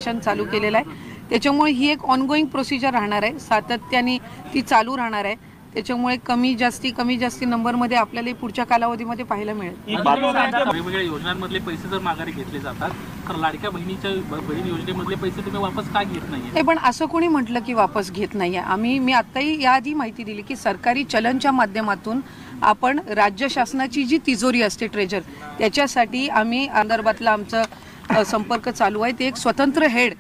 Verification चालू केलेलं आहे। त्याच्यामुळे ही एक ऑनगोईंग प्रोसिजर राहणार आहे, सातत्याने ती चालू राहणार आहे। त्याच्यामुळे कमी जास्ती नंबरमध्ये आपल्याला पुढच्या कालावधीमध्ये पाहायला मिळेल। वेगवेगळ्या योजनांमधले पैसे जर माघारी घेतले जातात तर लाडक्या बहीण योजनेमधले पैसे तुम्ही वापस का घेत नाही? पण असं कोणी म्हटलं की वापस घेत नाहीये? मी आताही याआधी माहिती दिली की सरकारी चलनच्या माध्यमातून आपण राज्य शासनाची जी तिजोरी असते ट्रेजर, त्याच्यासाठी आम्ही संदर्भातला आमचा संपर्क चालू आहे। ते एक स्वतंत्र हेड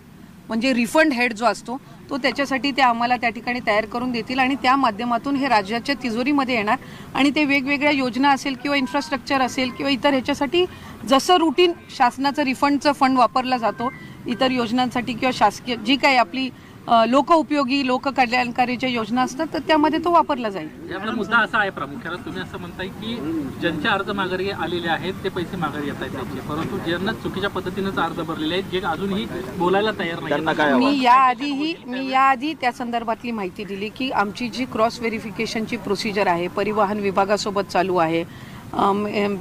म्हणजे रिफंड हेड जो असतो तो त्याच्यासाठी ते आम्हाला त्या ठिकाणी तयार करून देतील आणि त्या माध्यमातून हे राज्याच्या तिजोरीमध्ये येणार आणि ते वेगवेगळ्या योजना असेल किंवा इन्फ्रास्ट्रक्चर असेल किंवा इतर ह्याच्यासाठी जसं रुटीन शासनाचं रिफंडचं फंड वापरला जातो इतर योजनांसाठी किंवा शासकीय जी काही आपली लोकउपयोगी लोककल्याणकारीच्या योजना असतात तर त्यामध्ये तो वापरला जाईल। आपला मुद्दा असा आहे प्रामुख्याने तुम्ही असं म्हणताय की ज्यांचे अर्ज माघारी आलेले आहेत ते पैसे माघारी येत आहेत त्यांचे, परंतु ज्यांना चुकीच्या पद्धतीनेच अर्ज भरलेले आहेत जे अजूनही बोलायला तयार नाही। मी याआधी त्या संदर्भातली माहिती दिली की आमची जी क्रॉस व्हेरिफिकेशनची प्रोसिजर आहे परिवहन विभागासोबत चालू आहे।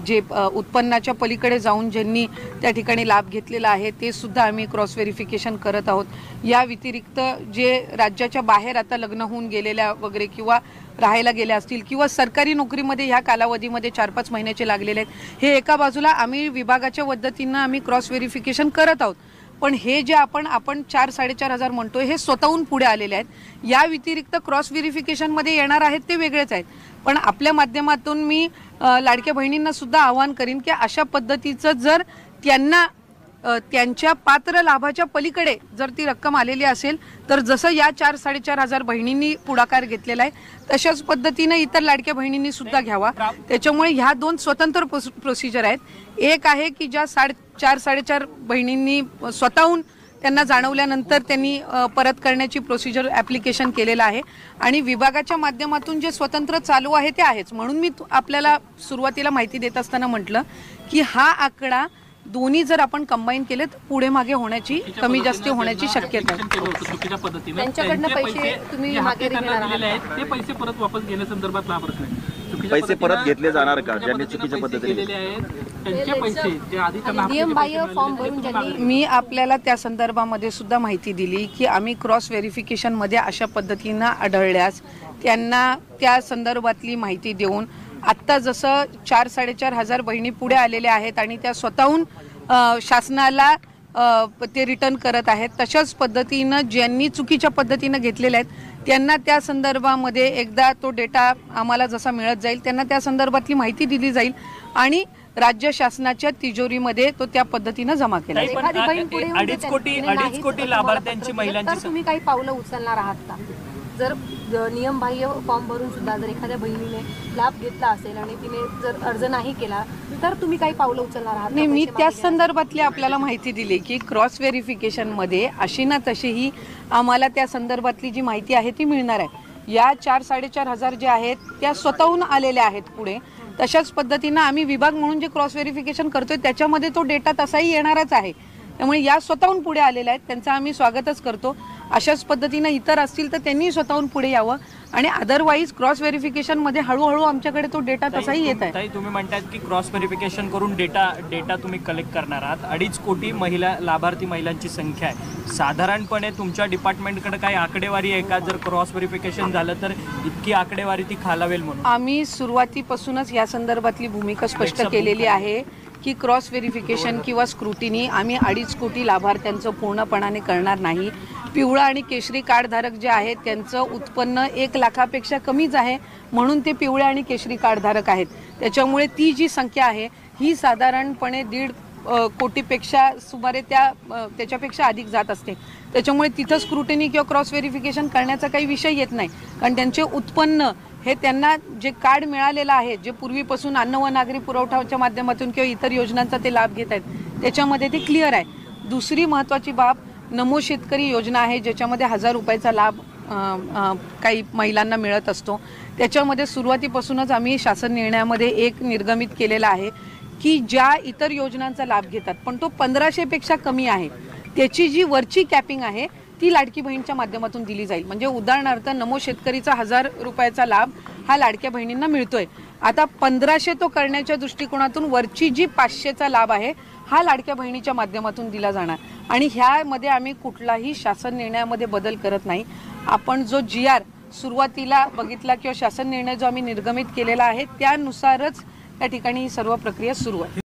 जे उत्पन्नाच्या पलीकडे जाऊन ज्यांनी त्या ठिकाणी लाभ घेतलेला आहे ते सुद्धा आम्ही क्रॉस व्हेरिफिकेशन करत आहोत। या व्यतिरिक्त जे राज्याच्या बाहेर आता लग्न होऊन गेलेल्या वगैरे किंवा राहायला गेल्या असतील किंवा सरकारी नोकरीमध्ये ह्या कालावधीमध्ये 4-5 महिन्याचे लागलेले आहेत, हे एका बाजूला आम्ही विभागाच्या पद्धतीनं आम्ही क्रॉस व्हेरिफिकेशन करत आहोत। पण हे जे आपण 4-4.5 हजार म्हणतोय हे स्वतःहून पुढे आलेले आहेत। या व्यतिरिक्त क्रॉस व्हेरिफिकेशनमध्ये येणार आहेत ते वेगळेच आहेत। पण आपल्या माध्यमातून मी लाडक्या बहिणींना सुद्धा आवाहन करीन की अशा पद्धतीचं जर त्यांना त्यांच्या पात्र लाभाच्या पलीकडे जर ती रक्कम आलेली असेल तर जसं या 4-4.5 हजार बहिणींनी पुढाकार घेतलेला आहे तशाच पद्धतीने इतर लाडक्या बहिणींनी सुद्धा घ्यावा। त्याच्यामुळे ह्या दोन स्वतंत्र प्रोसिजर आहेत। एक आहे की ज्या 4-4.5 बहिणींनी स्वतःहून त्यांना जाणवल्यानंतर त्यांनी परत करण्याची प्रोसिजर ॲप्लिकेशन केलेलं आहे आणि विभागाच्या माध्यमातून जे स्वतंत्र चालू आहे ते आहेच। म्हणून मी आपल्याला सुरुवातीला माहिती देत असताना म्हटलं की हा आकडा दोन्ही जर आपण कंबाईन केले तर पुढे मागे होण्याची कमी जास्त होण्याची शक्यता आहे। त्यांच्याकडनं पैसे तुम्ही मागे ते पैसे परत वापस घेण्यासंदर्भात हा प्रश्न आहे। पैसे परत घेतले जाणार का ज्यांनी चुकीच्या पद्धतीने त्यांचे पैसे जे आधी फॉर्म भरून मी आपल्याला त्या संदर्भामध्ये सुद्धा माहिती दिली की आम्ही क्रॉस व्हेरिफिकेशनमध्ये अशा पद्धतीनं आढळल्यास त्यांना त्या संदर्भातली माहिती देऊन आत्ता जसं 4-4.5 हजार बहिणी पुढे आलेल्या आहेत आणि त्या स्वतःहून शासनाला ते रिटर्न करत आहेत, तशाच पद्धतीनं ज्यांनी चुकीच्या पद्धतीनं घेतलेल्या आहेत त्यांना त्या संदर्भामध्ये एकदा तो डेटा आम्हाला जसा मिळत जाईल त्यांना त्या संदर्भातली माहिती दिली जाईल आणि राज्य शासनाच्या तिजोरीमध्ये तो त्या पद्धतीनं जमा केला जाईल। 2.5 कोटी लाभार्थ्यांची महिलांची तुम्ही काही पावलं उचलणार आहात का? जर नियमबाह्य फॉर्म भरून सुद्धा जर एखाद्या बहिणीने लाभ घेतला असेल आणि तिने जर अर्ज नाही केला तर तुम्ही काही पावलं उचलणार आहात? नाही, मी त्या संदर्भातली आपल्याला माहिती दिली की क्रॉस व्हेरिफिकेशनमध्ये अशी ना तशीही आम्हाला त्या संदर्भातली जी माहिती आहे ती मिळणार आहे। या 4-4.5 हजार जे आहेत त्या स्वतःहून आलेल्या आहेत पुढे, तशाच पद्धतीनं आम्ही विभाग म्हणून जे क्रॉस व्हेरिफिकेशन करतोय त्याच्यामध्ये तो डेटा तसाही येणारच आहे। त्यामुळे या स्वतःहून पुढे आलेल्या आहेत त्यांचं आम्ही स्वागतच करतो। अशाच पद्धतीनं इतर असतील तर त्यांनी स्वतःहून पुढे यावं आणि अदरवाईज क्रॉस व्हेरिफिकेशनमध्ये हळूहळू आमच्याकडे तो डेटा तसाही येत आहे। तुम्ही म्हणतात की क्रॉस व्हेरिफिकेशन करून डेटा तुम्ही कलेक्ट करणार आहात। 2.5 कोटी लाभार्थी महिलांची संख्या आहे। साधारणपणे तुमच्या डिपार्टमेंटकडे काही आकडेवारी आहे का? जर क्रॉस व्हेरिफिकेशन झालं तर इतकी आकडेवारी ती खालावेल म्हणून? आम्ही सुरुवातीपासूनच या संदर्भातली भूमिका स्पष्ट केलेली आहे की क्रॉस व्हेरिफिकेशन किंवा स्क्रुटिनी आम्ही 2.5 कोटी लाभार्थ्यांचं पूर्णपणाने करणार नाही। पिवळा आणि केशरी कार्डधारक जे आहेत त्यांचं उत्पन्न 1 लाखापेक्षा कमीच आहे म्हणून ते पिवळ्या आणि केशरी कार्डधारक आहेत। त्याच्यामुळे ती जी संख्या आहे ही साधारणपणे 1.5 कोटीपेक्षा सुमारे त्याच्यापेक्षा अधिक जात असते। त्याच्यामुळे तिथं स्क्रुटिनी किंवा क्रॉस व्हेरिफिकेशन करण्याचा काही विषय येत नाही, कारण त्यांचे उत्पन्न हे त्यांना जे कार्ड मिळालेलं आहे जे पूर्वीपासून अन्न व नागरी पुरवठ्याच्या माध्यमातून किंवा इतर योजनांचा ते लाभ घेत आहेत त्याच्यामध्ये ते क्लिअर आहे। दुसरी महत्त्वाची बाब नमो शेतकरी योजना आहे ज्याच्यामध्ये 1000 रुपयाचा लाभ काही महिलांना मिळत असतो। त्याच्यामध्ये सुरुवातीपासूनच आम्ही शासन निर्णयामध्ये एक निर्गमित केलेला आहे की ज्या इतर योजनांचा लाभ घेतात पण तो 1500पेक्षा कमी आहे त्याची जी वरची कॅपिंग आहे ती लाडकी बहीणच्या माध्यमातून दिली जाईल। म्हणजे उदाहरणार्थ नमो शेतकरीचा 1000 रुपयाचा लाभ हा लाडक्या बहिणींना मिळतोय। आता 1500 तो करण्याच्या दृष्टिकोनातून वरची जी 500चा लाभ आहे हा लाडक्या बहिणीच्या माध्यमातून दिला जाणार आणि ह्यामध्ये आम्ही कुठलाही शासन निर्णयामध्ये बदल करत नाही. आपण जो GR सुरुवातीला बघितला किंवा शासन निर्णय जो आम्ही निर्गमित केलेला आहे त्यानुसारच त्या ठिकाणी ही सर्व प्रक्रिया सुरू आहे.